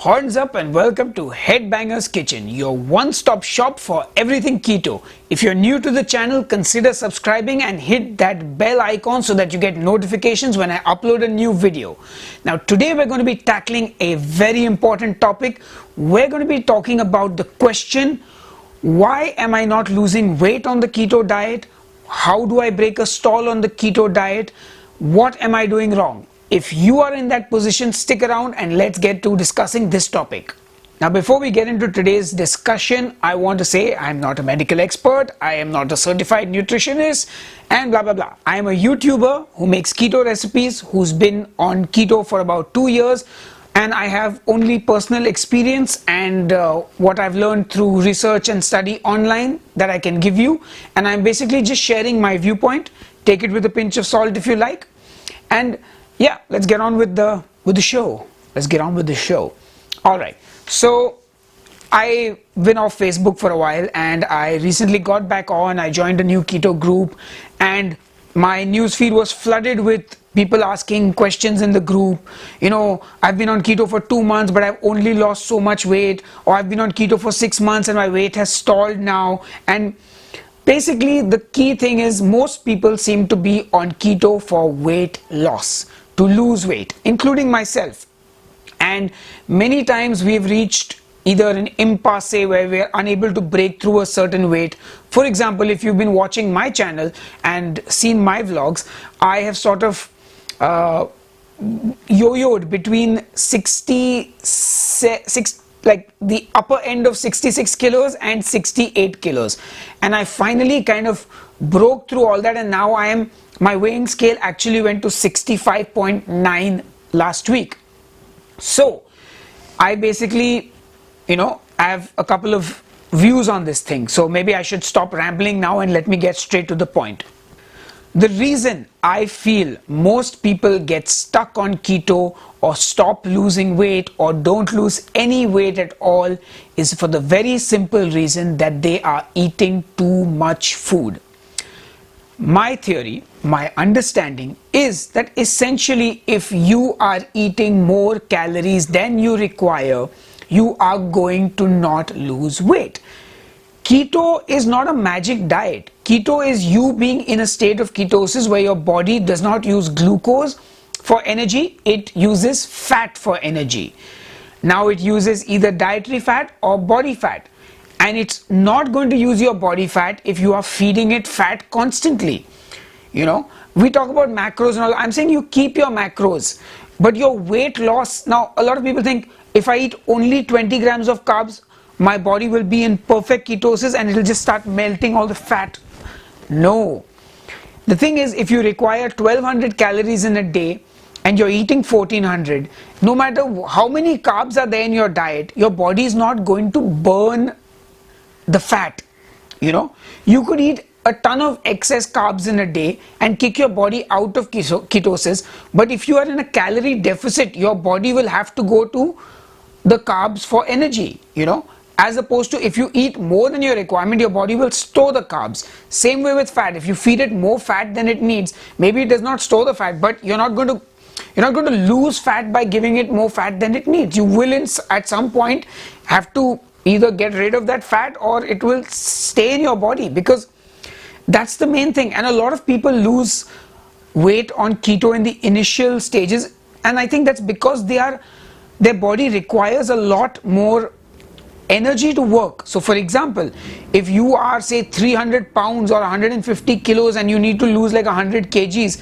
Horns up and welcome to Headbanger's Kitchen, your one-stop shop for everything keto. If you're new to the channel, consider subscribing and hit that bell icon so that you get notifications when I upload a new video. Now today we're going to be tackling a very important topic. We're going to be talking about the question, why am I not losing weight on the keto diet? How do I break a stall on the keto diet? What am I doing wrong? If you are in that position, stick around and let's get to discussing this topic. Now before we get into today's discussion, I want to say I'm not a medical expert, I am not a certified nutritionist and blah blah blah. I am a YouTuber who makes keto recipes, who's been on keto for about 2 years, and I have only personal experience and what I've learned through research and study online that I can give you, and I'm basically just sharing my viewpoint. Take it with a pinch of salt if you like. And yeah, let's get on with the show. Let's get on with the show. All right. So I've been off Facebook for a while and I recently got back on. I joined a new keto group and my newsfeed was flooded with people asking questions in the group. You know, I've been on keto for 2 months but I've only lost so much weight, or I've been on keto for 6 months and my weight has stalled now. And basically the key thing is most people seem to be on keto for weight loss, to lose weight, including myself. And many times we've reached either an impasse where we're unable to break through a certain weight. For example, if you've been watching my channel and seen my vlogs, I have sort of yo-yoed between like the upper end of 66 kilos and 68 kilos. And I finally kind of broke through all that, and now my weighing scale actually went to 65.9 last week. So I basically, I have a couple of views on this thing. So maybe I should stop rambling now and let me get straight to the point. The reason I feel most people get stuck on keto or stop losing weight or don't lose any weight at all is for the very simple reason that they are eating too much food. My theory, my understanding is that essentially if you are eating more calories than you require, you are going to not lose weight. Keto is not a magic diet. Keto is you being in a state of ketosis where your body does not use glucose for energy, it uses fat for energy. Now it uses either dietary fat or body fat. And it's not going to use your body fat if you are feeding it fat constantly. We talk about macros and all. I'm saying you keep your macros, but your weight loss. Now, a lot of people think if I eat only 20 grams of carbs, my body will be in perfect ketosis and it'll just start melting all the fat. No. The thing is, if you require 1200 calories in a day and you're eating 1400, no matter how many carbs are there in your diet, your body is not going to burn the fat. You could eat a ton of excess carbs in a day and kick your body out of ketosis, but if you are in a calorie deficit, your body will have to go to the carbs for energy, as opposed to if you eat more than your requirement, your body will store the carbs. Same way with fat. If you feed it more fat than it needs, maybe it does not store the fat, but you're not going to lose fat by giving it more fat than it needs. You will at some point have to either get rid of that fat or it will stay in your body, because that's the main thing. And a lot of people lose weight on keto in the initial stages, and I think that's because their body requires a lot more energy to work. So for example, if you are say 300 pounds or 150 kilos and you need to lose like 100 kgs,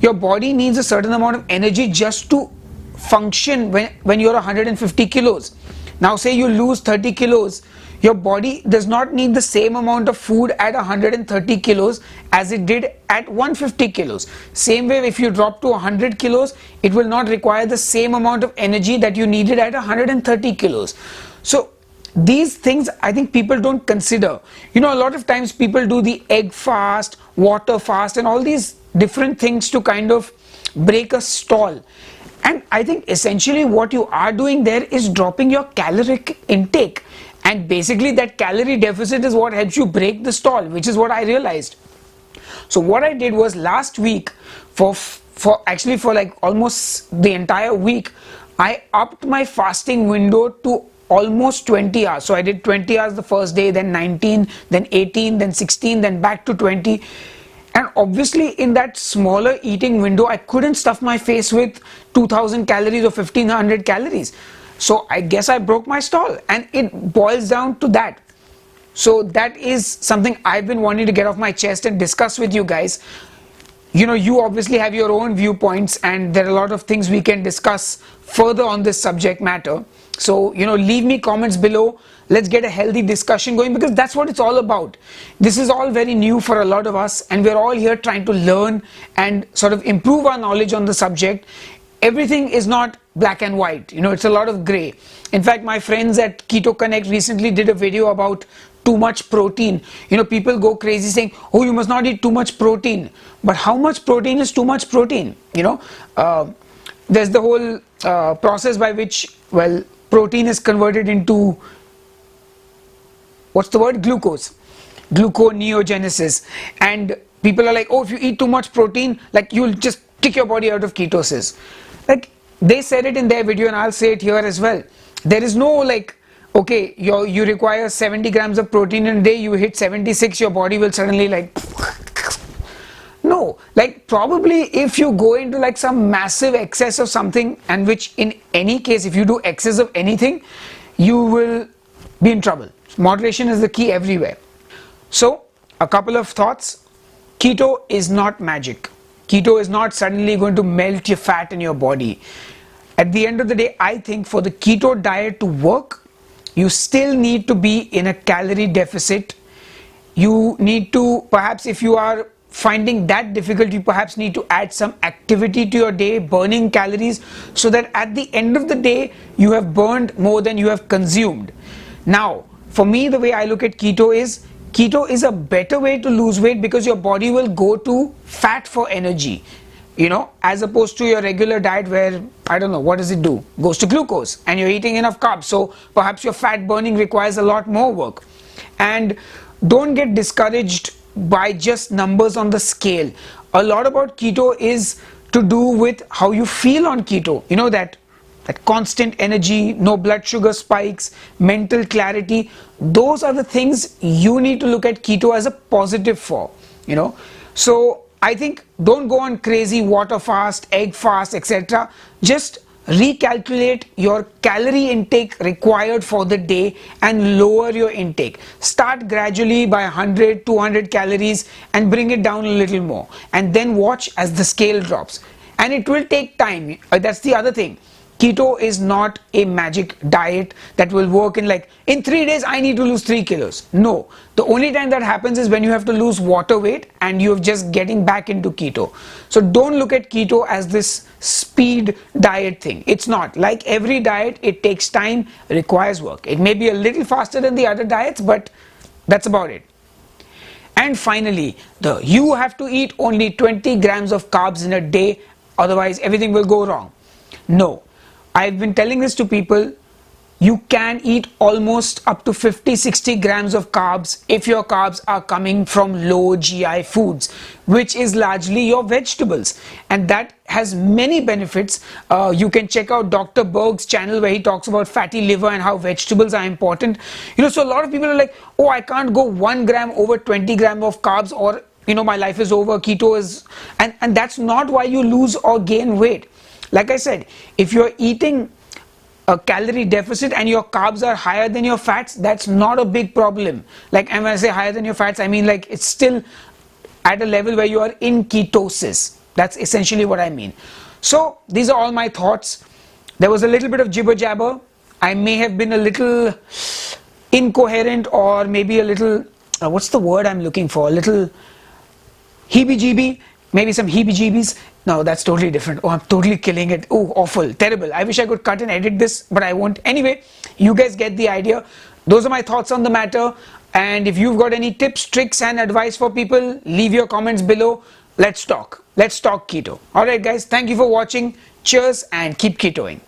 your body needs a certain amount of energy just to function when you're 150 kilos. Now say you lose 30 kilos, your body does not need the same amount of food at 130 kilos as it did at 150 kilos. Same way, if you drop to 100 kilos, it will not require the same amount of energy that you needed at 130 kilos. So these things I think people don't consider. A lot of times people do the egg fast, water fast and all these different things to kind of break a stall. And I think essentially what you are doing there is dropping your caloric intake. And basically that calorie deficit is what helps you break the stall, which is what I realized. So what I did was last week, for like almost the entire week, I upped my fasting window to almost 20 hours. So I did 20 hours the first day, then 19, then 18, then 16, then back to 20. And obviously in that smaller eating window, I couldn't stuff my face with 2000 calories or 1500 calories. So I guess I broke my stall, and it boils down to that. So that is something I've been wanting to get off my chest and discuss with you guys. You know, you obviously have your own viewpoints, and there are a lot of things we can discuss further on this subject matter. So, you know, leave me comments below. Let's get a healthy discussion going, because that's what it's all about. This is all very new for a lot of us, and we're all here trying to learn and sort of improve our knowledge on the subject. Everything is not black and white, you know, it's a lot of gray. In fact, my friends at Keto Connect recently did a video about too much protein. You know, people go crazy saying, oh, you must not eat too much protein. But how much protein is too much protein? You know, there's the whole process by which, well, protein is converted into, what's the word? Glucose. Gluconeogenesis. And people are like, oh, if you eat too much protein, like, you'll just kick your body out of ketosis. Like, they said it in their video, and I'll say it here as well. There is no like, okay, you require 70 grams of protein in a day, you hit 76, your body will suddenly like, no, like probably if you go into like some massive excess of something, and which in any case, if you do excess of anything, you will be in trouble. Moderation is the key everywhere. So a couple of thoughts. Keto is not magic. Keto is not suddenly going to melt your fat in your body. At the end of the day, I think for the keto diet to work, you still need to be in a calorie deficit. You need to, perhaps if you are finding that difficult, you perhaps need to add some activity to your day, burning calories, so that at the end of the day, you have burned more than you have consumed. Now, for me, the way I look at keto is a better way to lose weight, because your body will go to fat for energy, you know, as opposed to your regular diet where, I don't know, what does it do? Goes to glucose, and you're eating enough carbs, so perhaps your fat burning requires a lot more work. And don't get discouraged by just numbers on the scale. A lot about keto is to do with how you feel on keto. You know, that constant energy, no blood sugar spikes, mental clarity. Those are the things you need to look at keto as a positive for, you know. So I think don't go on crazy water fast, egg fast, etc. Just recalculate your calorie intake required for the day and lower your intake. Start gradually by 100, 200 calories and bring it down a little more, and then watch as the scale drops. And it will take time. That's the other thing. Keto is not a magic diet that will work in like, in 3 days I need to lose 3 kilos. No, the only time that happens is when you have to lose water weight and you're just getting back into keto. So don't look at keto as this speed diet thing. It's not. Like every diet, it takes time, requires work. It may be a little faster than the other diets, but that's about it. And finally, you have to eat only 20 grams of carbs in a day, otherwise everything will go wrong. No. I've been telling this to people, you can eat almost up to 50-60 grams of carbs if your carbs are coming from low GI foods, which is largely your vegetables, and that has many benefits. You can check out Dr. Berg's channel where he talks about fatty liver and how vegetables are important. You know, so a lot of people are like, oh, I can't go 1 gram over 20 grams of carbs, or you know, my life is over, keto is, and that's not why you lose or gain weight. Like I said, if you're eating a calorie deficit and your carbs are higher than your fats, that's not a big problem. Like, and when I say higher than your fats, I mean like it's still at a level where you are in ketosis. That's essentially what I mean. So these are all my thoughts. There was a little bit of jibber jabber. I may have been a little incoherent, or maybe a little, what's the word I'm looking for? A little heebie-jeebie. Maybe some heebie-jeebies. No, that's totally different. Oh, I'm totally killing it. Oh, awful, terrible. I wish I could cut and edit this, but I won't. Anyway, you guys get the idea. Those are my thoughts on the matter. And if you've got any tips, tricks and advice for people, leave your comments below. Let's talk. Let's talk keto. Alright guys, thank you for watching. Cheers and keep ketoing.